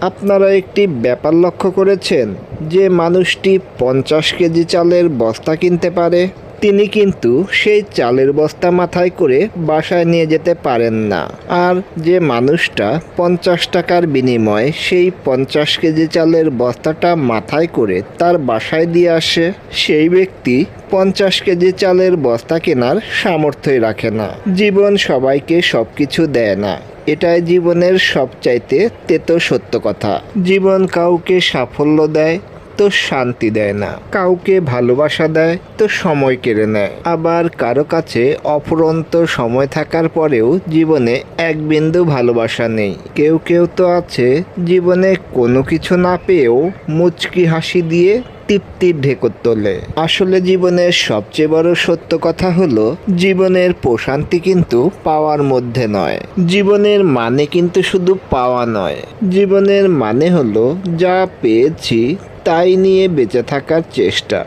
আপনারা একটি ব্যাপার লক্ষ্য করেছেন যে মানুষটি 50 কেজি চালের বস্তা কিনতে পারে, তিনি কিন্তু সেই চালের বস্তা মাথায় করে বাসায় নিয়ে যেতে পারেন না। আর যে মানুষটা 50 টাকার বিনিময়ে সেই 50 কেজি চালের বস্তাটা মাথায় করে তার বাসায় দিয়ে আসে, সেই ব্যক্তি 50 কেজি চালের বস্তা কেনার সামর্থ্যই রাখে না। জীবন সবাইকে সবকিছু দেয় না, এটাই জীবনের সবচাইতে তেতো সত্য কথা। জীবন কাউকে সাফল্য দেয় তো শান্তি দেয় না, কাউকে ভালোবাসা দেয় তো সময় কেড়ে নেয়। আবার কারো কাছে অফুরন্ত সময় থাকার পরেও জীবনে এক বিন্দু ভালোবাসা নেই। কেউ কেউ তো আছে জীবনে কোনো কিছু না পেয়েও মুচকি হাসি দিয়ে তৃপ্তির ঢেকুর তোলে। আসলে জীবনের সবচেয়ে বড় সত্য কথা হলো, জীবনের প্রশান্তি কিন্তু পাওয়ার মধ্যে নয়। জীবনের মানে কিন্তু শুধু পাওয়া নয়, জীবনের মানে হলো যা পেয়েছি তাই নিয়ে বেঁচে থাকার চেষ্টা।